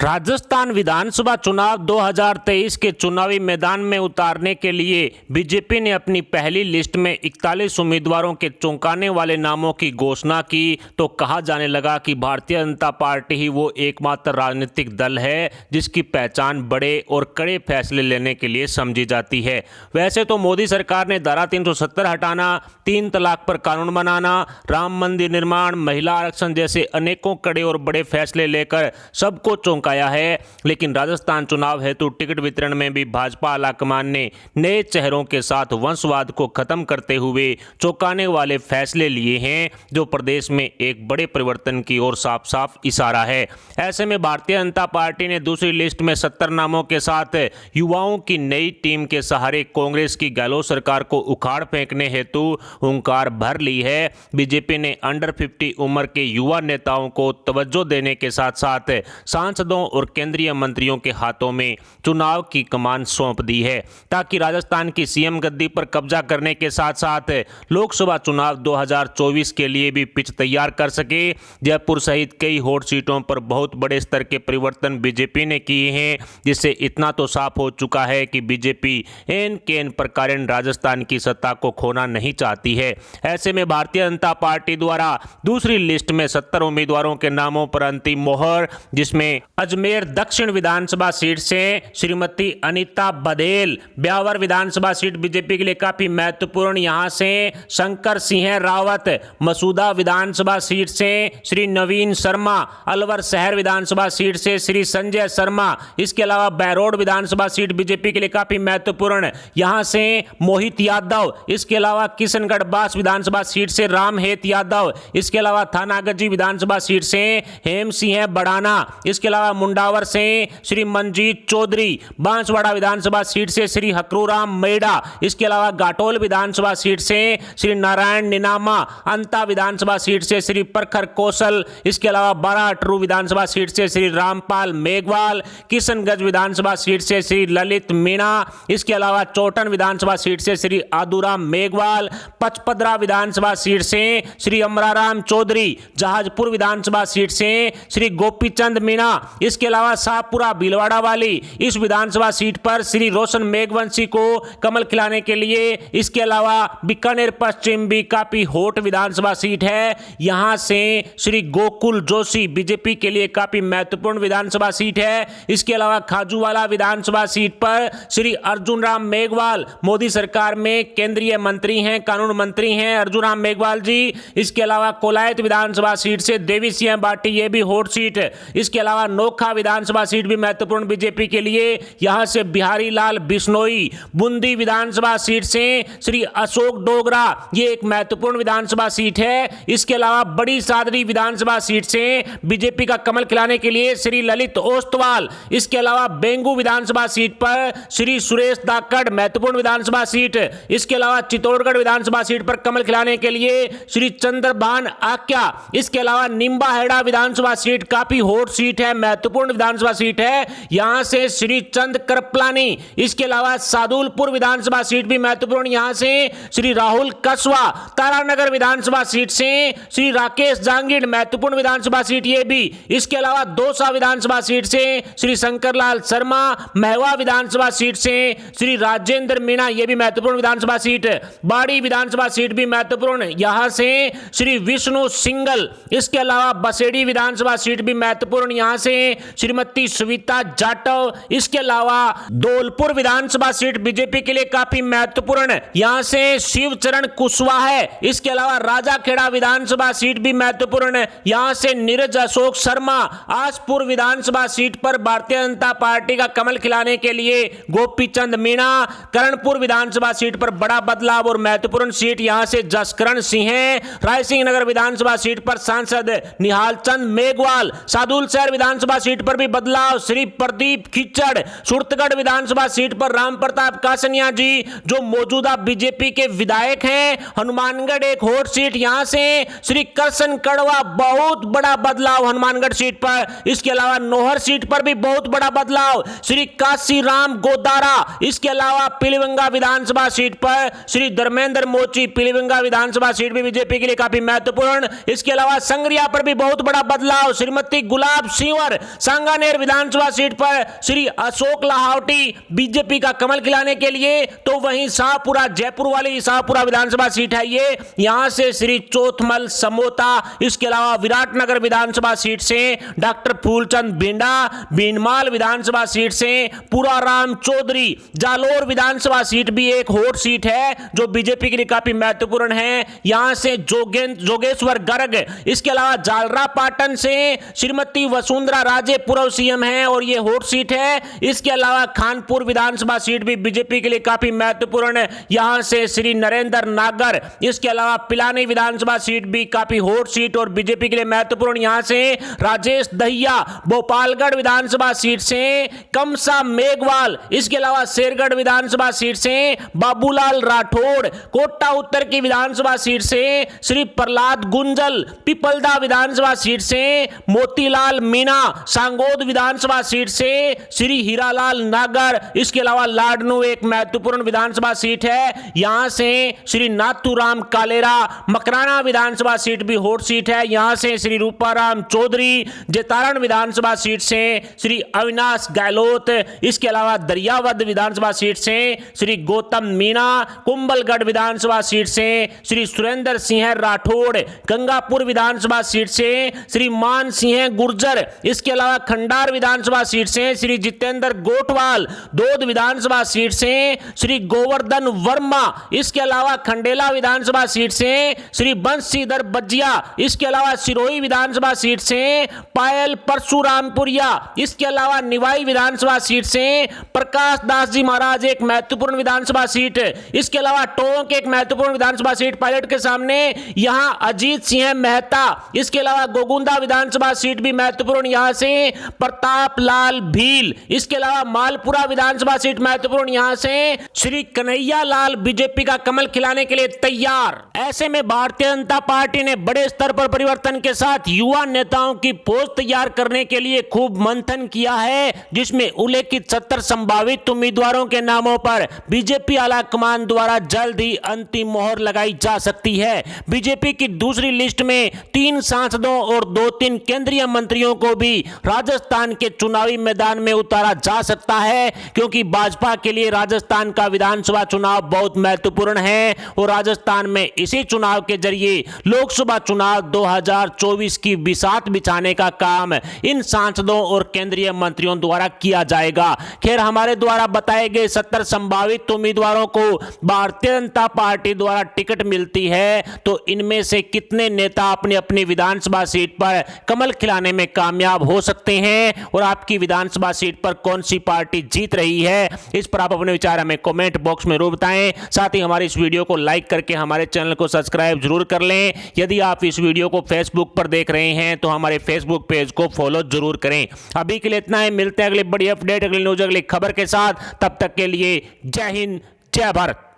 राजस्थान विधानसभा चुनाव 2023 के चुनावी मैदान में उतारने के लिए बीजेपी ने अपनी पहली लिस्ट में 41 उम्मीदवारों के चौंकाने वाले नामों की घोषणा की तो कहा जाने लगा कि भारतीय जनता पार्टी ही वो एकमात्र राजनीतिक दल है जिसकी पहचान बड़े और कड़े फैसले लेने के लिए समझी जाती है। वैसे तो मोदी सरकार ने धारा 370 हटाना, 3 तलाक पर कानून बनाना, राम मंदिर निर्माण, महिला आरक्षण जैसे अनेकों कड़े और बड़े फैसले लेकर सबको चौंकाया है, लेकिन राजस्थान चुनाव हेतु टिकट वितरण में भी भाजपा आलाकमान ने नए चेहरों के साथ वंशवाद को खत्म करते हुए चौंकाने वाले फैसले लिए हैं, जो प्रदेश में एक बड़े परिवर्तन की ओर साफ साफ इशारा है। ऐसे में भारतीय जनता पार्टी ने दूसरी लिस्ट में 70 नामों के साथ युवाओं की नई टीम के सहारे कांग्रेस की गहलोत सरकार को उखाड़ फेंकने हेतु हुंकार भर ली है। बीजेपी ने अंडर 50 उम्र के युवा नेताओं को तवज्जो देने के साथ साथ सांसदों और केंद्रीय मंत्रियों के हाथों में चुनाव की कमान सौंप दी है, ताकि राजस्थान की सीएम गद्दी पर कब्जा करने के साथ साथ लोकसभा चुनाव 2024 के लिए भी पिच तैयार कर सके। जयपुर सहित कई हॉट सीटों पर बहुत बड़े स्तर के परिवर्तन बीजेपी ने किए हैं, जिससे इतना तो साफ हो चुका है कि बीजेपी एन केन प्रकार राजस्थान की सत्ता को खोना नहीं चाहती है। ऐसे में भारतीय जनता पार्टी द्वारा दूसरी लिस्ट में 70 उम्मीदवारों के नामों पर अंतिम मोहर, जिसमें अजमेर दक्षिण विधानसभा सीट से श्रीमती अनीता बघेल, ब्यावर विधानसभा सीट बीजेपी के लिए काफी महत्वपूर्ण, यहां से शंकर सिंह रावत, मसूदा विधानसभा सीट से श्री नवीन शर्मा, अलवर शहर विधानसभा सीट से श्री संजय शर्मा, इसके अलावा बहरोड विधानसभा सीट बीजेपी के लिए काफी महत्वपूर्ण, यहां से मोहित यादव, इसके अलावा किशनगढ़ बास विधानसभा सीट से रामहेत यादव, इसके अलावा थानागजी विधानसभा सीट से हेम सिंह बड़ाना, इसके अलावा मुंडावर से श्री मंजीत चौधरी, बांसवाड़ा विधानसभा सीट से श्री हकरूराम मेड़ा, इसके अलावा घाटोल विधानसभा सीट से श्री नारायण निनामा, अंता विधानसभा सीट से श्री प्रखर कौशल, इसके अलावा बाराटरू विधानसभा सीट से श्री रामपाल मेघवाल, किशनगंज विधानसभा सीट से श्री ललित मीणा, इसके अलावा चौटन विधानसभा सीट से श्री आदुराम मेघवाल, पचपदरा विधानसभा सीट से श्री अमराराम चौधरी, जहाजपुर विधानसभा सीट से श्री गोपीचंद मीणा, इसके अलावा शाहपुरा भीलवाड़ा वाली इस विधानसभा सीट पर श्री रोशन मेघवंशी को कमल खिलाने के लिए, इसके अलावा बीकानेर पश्चिम भी काफी हॉट विधानसभा सीट है, यहां से श्री गोकुल जोशी बीजेपी के लिए काफी महत्वपूर्ण विधानसभा सीट है, इसके अलावा खाजूवाला विधानसभा सीट पर श्री अर्जुन राम मेघवाल, मोदी सरकार में केंद्रीय मंत्री हैं, कानून मंत्री हैं अर्जुन राम मेघवाल जी, इसके अलावा कोलायत विधानसभा सीट से देवी सिंह बाटी, ये भी हॉट सीट, इसके अलावा नोखा विधानसभा सीट भी महत्वपूर्ण बीजेपी के लिए, यहां से बिहारी लाल बिश्नोई, बूंदी विधानसभा सीट से श्री अशोक डोगरा, ये एक महत्वपूर्ण विधानसभा सीट है, इसके अलावा बड़ी सादरी विधानसभा सीट से बीजेपी का कमल खिलाने के लिए श्री ललित ओस्तवाल, इसके अलावा बेंगू विधानसभा सीट पर श्री सुरेश दाकड़, महत्वपूर्ण विधानसभा सीट, इसके अलावा चित्तौड़गढ़ विधानसभा सीट पर कमल खिलाने के लिए श्री चंद्रभान आक्या, इसके अलावा निम्बाहेड़ा विधानसभा सीट काफी हॉट सीट है, महत्वपूर्ण विधानसभा सीट है, यहां से श्री चंद कृपलानी, इसके अलावा सादुलपुर विधानसभा सीट भी महत्वपूर्ण, यहां से श्री राहुल कसवा, तारानगर विधानसभा सीट से श्री राकेश जांगीड़, महत्वपूर्ण विधानसभा सीट ये भी, इसके अलावा दौसा विधानसभा सीट से श्री शंकरलाल शर्मा, महवा विधानसभा सीट से श्री राजेंद्र मीणा, ये भी महत्वपूर्ण विधानसभा सीट, बाड़ी विधानसभा सीट भी महत्वपूर्ण, यहां से श्री विष्णु सिंगल, इसके अलावा बसेड़ी विधानसभा सीट भी महत्वपूर्ण, यहां से श्रीमती सुविता जाटव, इसके अलावा धौलपुर विधानसभा सीट बीजेपी के लिए काफी महत्वपूर्ण, यहां से शिवचरण कुशवाहा है, इसके अलावा राजाखेड़ा विधानसभा सीट भी महत्वपूर्ण, यहां से नीरज अशोक शर्मा, आसपुर विधानसभा सीट पर भारतीय जनता पार्टी का कमल खिलाने के लिए गोपीचंद मीणा, करणपुर विधानसभा सीट पर बड़ा बदलाव और महत्वपूर्ण सीट, यहां से जसकरण सिंह, रायसिंह नगर विधानसभा सीट पर सांसद निहाल चंद मेघवाल, सादुल शहर विधानसभा सीट पर भी बदलाव, श्री प्रदीप खिचड़, सुरतगढ़ विधानसभा सीट पर राम प्रताप कासनिया जी, जो मौजूदा बीजेपी के विधायक हैं, हनुमानगढ़ एक हॉट सीट, यहां से श्री कृष्ण कड़वा, बहुत बड़ा बदलाव हनुमानगढ़ सीट पर, इसके अलावा नोहर सीट पर भी बहुत बड़ा बदलाव, श्री काशीराम गोदारा, इसके अलावा पीलीभंगा विधानसभा सीट पर श्री धर्मेंद्र मोची, पीलीभंगा विधानसभा सीट भी बीजेपी के लिए काफी महत्वपूर्ण, इसके अलावा संगरिया पर भी बहुत बड़ा बदलाव, श्रीमती गुलाब सिंवर, सांगानेर विधानसभा सीट पर श्री अशोक लाहौटी बीजेपी का कमल खिलाने के लिए, तो वहीं शाहपुरा, जयपुर वाली शाहपुरा विधानसभा सीट है ये, यहां से श्री चोथमल समोता, इसके अलावा विराटनगर विधानसभा सीट से डॉक्टर फूलचंद बिंडा, बीनमाल विधानसभा सीट से पुराराम चौधरी, जालोर विधानसभा सीट भी एक हॉट सीट है जो बीजेपी के लिए काफी महत्वपूर्ण है, यहां से जोगेश्वर गर्ग, इसके अलावा जालरा पाटन से श्रीमती वसुंधरा राजे पूर्व सीएम है और यह हॉट सीट है। इसके अलावा खानपुर विधानसभा सीट भी बीजेपी के लिए काफी महत्वपूर्ण है, यहां से श्री नरेंद्र नागर, इसके अलावा पिलानी विधानसभा सीट भी काफी हॉट सीट और बीजेपी के लिए महत्वपूर्ण, यहां से राजेश दहिया, भोपालगढ़ विधानसभा सीट से कमसा मेघवाल, इसके अलावा शेरगढ़ विधानसभा सीट से बाबूलाल राठौड़, कोटा उत्तर की विधानसभा सीट से श्री प्रहलाद गुंजल, पिपलदा विधानसभा सीट से मोतीलाल मीणा, सांगोद विधानसभा सीट से श्री हीरालाल नागर, इसके अलावा लाडनू एक महत्वपूर्ण विधानसभा सीट है, यहां से श्री नाथूराम कालेरा, मकराना विधानसभा सीट भी हॉट सीट है, यहां से श्री रूपाराम चौधरी, जेतारण विधानसभा सीट से श्री अविनाश गहलोत, इसके अलावा दरियावद विधानसभा सीट से श्री गौतम मीणा, कुंभलगढ़ विधानसभा सीट से श्री सुरेंद्र सिंह राठौड़, गंगापुर विधानसभा सीट से श्री मान सिंह गुर्जर, इसके अलावा खंडार विधानसभा सीट से श्री जितेंद्र गोटवाल, दोद विधानसभा सीट से श्री गोवर्धन वर्मा, इसके अलावा खंडेला विधानसभा सीट से श्री बंशीधर बजिया, इसके अलावा सिरोही विधानसभा सीट से पायल परशुरामपुरिया, इसके अलावा निवाई विधानसभा सीट से प्रकाश दास जी महाराज एक महत्वपूर्ण विधानसभा सीट, इसके अलावा टोंक एक महत्वपूर्ण विधानसभा सीट पायलट के सामने, यहां अजीत सिंह मेहता, इसके अलावा गोगुंदा विधानसभा सीट भी महत्वपूर्ण, यहां से प्रताप लाल भील, इसके अलावा मालपुरा विधानसभा सीट महत्वपूर्ण, यहां से श्री कन्हैया लाल बीजेपी का कमल खिलाने के लिए तैयार। ऐसे में भारतीय जनता पार्टी ने बड़े स्तर पर परिवर्तन के साथ युवा नेताओं की पोस्ट तैयार करने के लिए खूब मंथन किया है, जिसमें उल्लेखित 70 संभावित उम्मीदवारों के नामों पर बीजेपी आलाकमान द्वारा जल्द ही अंतिम मोहर लगाई जा सकती है। बीजेपी की दूसरी लिस्ट में 3 सांसदों और 2-3 केंद्रीय मंत्रियों को भी राजस्थान के चुनावी मैदान में उतारा जा सकता है, क्योंकि भाजपा के लिए राजस्थान का विधानसभा चुनाव बहुत महत्वपूर्ण है और राजस्थान में इसी चुनाव के जरिए लोकसभा चुनाव 2024 की बिसात बिछाने का काम इन सांसदों और केंद्रीय मंत्रियों द्वारा किया जाएगा। खैर, हमारे द्वारा बताए गए 70 संभावित उम्मीदवारों को भारतीय जनता पार्टी द्वारा टिकट मिलती है, तो इनमें से कितने नेता अपनी अपनी विधानसभा सीट पर कमल खिलाने में कामयाब हो सकते हैं और आपकी विधानसभा सीट पर कौन सी पार्टी जीत रही है, इस पर आप अपने विचार हमें कमेंट बॉक्स में जरूर बताएं। साथ ही हमारे इस वीडियो को लाइक करके हमारे चैनल को सब्सक्राइब जरूर कर लें। यदि आप इस वीडियो को फेसबुक पर देख रहे हैं तो हमारे फेसबुक पेज को फॉलो जरूर करें। अभी के लिए इतना है, मिलते हैं अगली बड़ी अपडेट, अगली न्यूज, अगली खबर के साथ। तब तक के लिए जय हिंद, जय भारत।